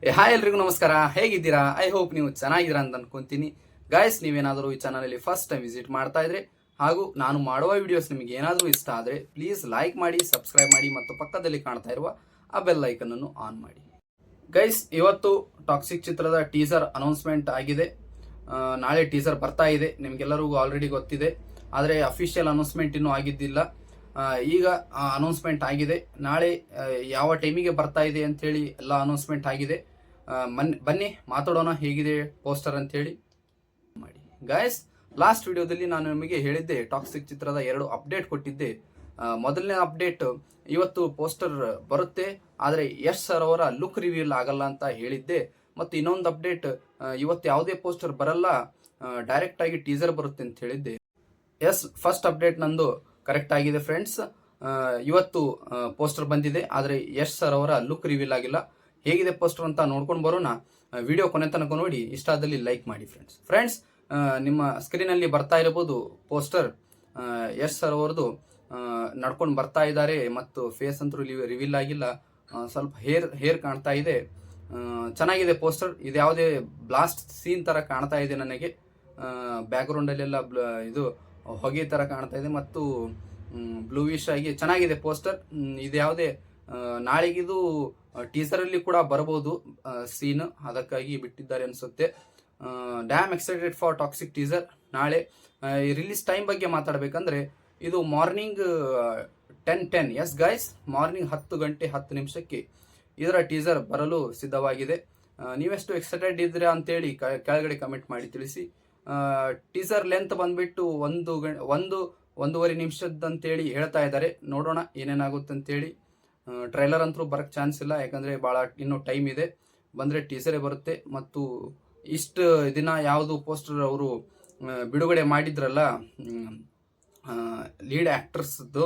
Hi ಎಲ್ರಿಗೂ ನಮಸ್ಕಾರ, ಹೇಗಿದ್ದೀರಾ? ಐ ಹೋಪ್ ನೀವು ಚೆನ್ನಾಗಿದ್ದೀರಾ ಅಂತ ಅನ್ಕೊಂತೀನಿ. ಗಾಯ್ಸ್, ನೀವೇನಾದರೂ ಈ ಚಾನಲಲ್ಲಿ ಫಸ್ಟ್ ಟೈಮ್ ವಿಸಿಟ್ ಮಾಡ್ತಾ ಇದ್ರೆ ಹಾಗೂ ನಾನು ಮಾಡುವ ವಿಡಿಯೋಸ್ ನಿಮಗೆ ಏನಾದರೂ ಇಷ್ಟ ಆದರೆ ಪ್ಲೀಸ್ ಲೈಕ್ ಮಾಡಿ, ಸಬ್ಸ್ಕ್ರೈಬ್ ಮಾಡಿ ಮತ್ತು ಪಕ್ಕದಲ್ಲಿ ಕಾಣ್ತಾ ಇರುವ ಆ ಬೆಲ್ ಐಕನ್ ಅನ್ನು ಆನ್ ಮಾಡಿ. ಗೈಸ್, ಇವತ್ತು ಟಾಕ್ಸಿಕ್ ಚಿತ್ರದ ಟೀಸರ್ ಅನೌನ್ಸ್ಮೆಂಟ್ ಆಗಿದೆ. ನಾಳೆ ಟೀಸರ್ ಬರ್ತಾ ಇದೆ, ನಿಮಗೆಲ್ಲರಿಗೂ ಆಲ್ರೆಡಿ ಗೊತ್ತಿದೆ. ಆದರೆ ಅಫಿಷಿಯಲ್ ಅನೌನ್ಸ್ಮೆಂಟ್ ಇನ್ನೂ ಆಗಿದ್ದಿಲ್ಲ. ಈಗ ಅನೌನ್ಸ್ಮೆಂಟ್ ಆಗಿದೆ. ನಾಳೆ ಯಾವ ಟೈಮಿಗೆ ಬರ್ತಾ ಇದೆ ಅಂತೇಳಿ ಎಲ್ಲ ಅನೌನ್ಸ್ಮೆಂಟ್ ಆಗಿದೆ. ಬನ್ನಿ ಮಾತಾಡೋಣ ಹೇಗಿದೆ ಪೋಸ್ಟರ್ ಅಂತೇಳಿ ಮಾಡಿ. ಗಾಯ್ಸ್, ಲಾಸ್ಟ್ ವಿಡಿಯೋದಲ್ಲಿ ನಾನು ನಿಮಗೆ ಹೇಳಿದ್ದೆ, ಟಾಕ್ಸಿಕ್ ಚಿತ್ರದ 2 ಅಪ್ಡೇಟ್ ಕೊಟ್ಟಿದ್ದೆ. ಮೊದಲನೇ ಅಪ್ಡೇಟ್, ಇವತ್ತು ಪೋಸ್ಟರ್ ಬರುತ್ತೆ, ಆದರೆ ಯಶ್ ಸರ್ ಅವರ ಲುಕ್ ರಿವೀಲ್ ಆಗಲ್ಲ ಅಂತ ಹೇಳಿದ್ದೆ. ಮತ್ತು ಇನ್ನೊಂದು ಅಪ್ಡೇಟ್, ಇವತ್ತು ಯಾವುದೇ ಪೋಸ್ಟರ್ ಬರಲ್ಲ, ಡೈರೆಕ್ಟ್ ಆಗಿ ಟೀಸರ್ ಬರುತ್ತೆ ಅಂತ ಹೇಳಿದ್ದೆ. ಎಸ್, ಫಸ್ಟ್ ಅಪ್ಡೇಟ್ ನಂದು ಕರೆಕ್ಟ್ ಆಗಿದೆ ಫ್ರೆಂಡ್ಸ್. ಇವತ್ತು ಪೋಸ್ಟರ್ ಬಂದಿದೆ, ಆದರೆ ಯಶ್ ಸರ್ ಅವರ ಲುಕ್ ರಿವೀಲ್ ಆಗಿಲ್ಲ. ಹೇಗಿದೆ ಪೋಸ್ಟರ್ ಅಂತ ನೋಡ್ಕೊಂಡು ಬರೋಣ. ವಿಡಿಯೋ ಕೊನೆ ತನಕ ನೋಡಿ, ಇಷ್ಟ ಆದಲ್ಲಿ ಲೈಕ್ ಮಾಡಿ ಫ್ರೆಂಡ್ಸ್. ನಿಮ್ಮ ಸ್ಕ್ರೀನಲ್ಲಿ ಬರ್ತಾ ಇರಬಹುದು ಪೋಸ್ಟರ್. ಯಶ್ ಸರ್ ಅವರದು ನಡ್ಕೊಂಡು ಬರ್ತಾ ಇದ್ದಾರೆ ಮತ್ತು ಫೇಸ್ ಅಂತೂ ರಿವೀಲ್ ಆಗಿಲ್ಲ. ಸ್ವಲ್ಪ ಹೇರ್ ಕಾಣ್ತಾ ಇದೆ. ಚೆನ್ನಾಗಿದೆ ಪೋಸ್ಟರ್. ಇದು ಯಾವುದೇ ಬ್ಲಾಸ್ಟ್ ಸೀನ್ ತರ ಕಾಣ್ತಾ ಇದೆ ನನಗೆ. ಬ್ಯಾಕ್ ಗ್ರೌಂಡ್ ಅಲ್ಲೆಲ್ಲ ಇದು ಹೊಗೆ ತರ ಕಾಣ್ತಾ ಇದೆ ಮತ್ತು ಬ್ಲೂವಿಶ್ ಆಗಿ ಚೆನ್ನಾಗಿದೆ ಪೋಸ್ಟರ್. ಇದು ಯಾವುದೇ ನಾಳೆಗಿದು ಟೀಸರ್ ಅಲ್ಲಿ ಕೂಡ ಬರಬಹುದು ಸೀನ್, ಅದಕ್ಕಾಗಿ ಬಿಟ್ಟಿದ್ದಾರೆ ಅನ್ಸುತ್ತೆ. Dam excited for toxic teaser. ನಾಳೆ ರಿಲೀಸ್ ಟೈಮ್ ಬಗ್ಗೆ ಮಾತಾಡಬೇಕಂದ್ರೆ, ಇದು ಮಾರ್ನಿಂಗ್ 10:10. ಎಸ್ ಗೈಸ್, ಮಾರ್ನಿಂಗ್ 10 ಗಂಟೆ 10 ನಿಮಿಷಕ್ಕೆ ಇದರ ಟೀಸರ್ ಬರಲು ಸಿದ್ಧವಾಗಿದೆ. ನೀವೆಷ್ಟು ಎಕ್ಸೈಟೆಡ್ ಇದ್ದೀರಾ ಅಂತೇಳಿ ಕೆಳಗಡೆ ಕಮೆಂಟ್ ಮಾಡಿ ತಿಳಿಸಿ. ಟೀಸರ್ ಲೆಂತ್ ಬಂದ್ಬಿಟ್ಟು 1.5 ನಿಮಿಷದಂತೇಳಿ ಹೇಳ್ತಾ ಇದ್ದಾರೆ. ನೋಡೋಣ ಏನೇನಾಗುತ್ತೆ ಅಂತೇಳಿ. ಟ್ರೈಲರ್ ಅಂತೂ ಬರಕ್ ಚಾನ್ಸ್ ಇಲ್ಲ, ಯಾಕಂದ್ರೆ ಬಹಳ ಇನ್ನೂ ಟೈಮ್ ಇದೆ. ಬಂದ್ರೆ ಟೀಸರೇ ಬರುತ್ತೆ. ಮತ್ತು ಇಷ್ಟು ದಿನ ಯಾವುದು ಪೋಸ್ಟರ್ ಅವರು ಬಿಡುಗಡೆ ಮಾಡಿದ್ರಲ್ಲ ಲೀಡ್ ಆಕ್ಟರ್ಸ್ದು,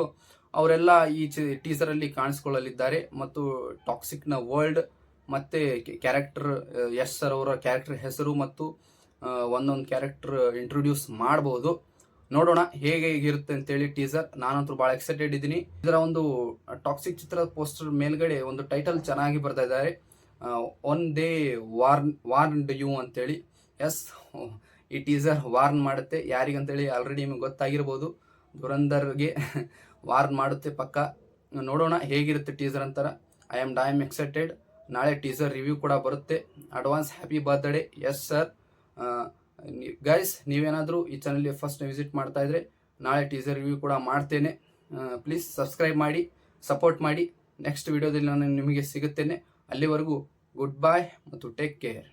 ಅವರೆಲ್ಲ ಈ ಟೀಸರ್ ಅಲ್ಲಿ ಕಾಣಿಸ್ಕೊಳ್ಳಲಿದ್ದಾರೆ. ಮತ್ತು ಟಾಕ್ಸಿಕ್ ನ ವರ್ಲ್ಡ್ ಮತ್ತೆ ಕ್ಯಾರೆಕ್ಟರ್, ಯಶ್ ಸರ್ ಅವರ ಕ್ಯಾರೆಕ್ಟರ್ ಹೆಸರು ಮತ್ತು ಒಂದೊಂದು ಕ್ಯಾರೆಕ್ಟರ್ ಇಂಟ್ರೊಡ್ಯೂಸ್ ಮಾಡಬಹುದು. ನೋಡೋಣ ಹೇಗೆ ಇರುತ್ತೆ ಅಂತೇಳಿ ಟೀಸರ್. ನಾನಂತೂ ಬಹಳ ಎಕ್ಸೈಟೆಡ್ ಇದ್ದೀನಿ. ಇದರ ಒಂದು ಟಾಕ್ಸಿಕ್ ಚಿತ್ರದ ಪೋಸ್ಟರ್ ಮೇಲ್ಗಡೆ ಒಂದು ಟೈಟಲ್ ಚೆನ್ನಾಗಿ ಬರ್ತಾ ಇದ್ದಾರೆ, ಒನ್ ದೇ ವಾರ್ನ್ಡ್ ಯು ಅಂತೇಳಿ. ಎಸ್, ಈ ಟೀಸರ್ ವಾರ್ನ್ ಮಾಡುತ್ತೆ ಯಾರಿಗಂತೇಳಿ ಆಲ್ರೆಡಿ ನಿಮಗೆ ಗೊತ್ತಾಗಿರ್ಬೋದು. ಧುರಂಧರ್ಗೆ ವಾರ್ನ್ ಮಾಡುತ್ತೆ ಪಕ್ಕ. ನೋಡೋಣ ಹೇಗಿರುತ್ತೆ ಟೀಸರ್ ಅಂತಾರ. I am excited. ನಾಳೆ ಟೀಸರ್ ರಿವ್ಯೂ ಕೂಡ ಬರುತ್ತೆ. Advance happy birthday yes sir. Guys, ನೀವೇನಾದರೂ ಈ ಚಾನಲ್ಗೆ ಫಸ್ಟ್ ವಿಸಿಟ್ ಮಾಡ್ತಾ ಇದ್ರೆ ನಾಳೆ ಟೀಸರ್ ರಿವ್ಯೂ ಕೂಡ ಮಾಡ್ತೇನೆ. ಪ್ಲೀಸ್ ಸಬ್ಸ್ಕ್ರೈಬ್ ಮಾಡಿ, ಸಪೋರ್ಟ್ ಮಾಡಿ. ನೆಕ್ಸ್ಟ್ ವಿಡಿಯೋದಲ್ಲಿ ನಾನು ನಿಮಗೆ ಸಿಗುತ್ತೇನೆ. ಅಲ್ಲಿವರೆಗೂ ಗುಡ್ ಬಾಯ್ ಮತ್ತು ಟೇಕ್ ಕೇರ್.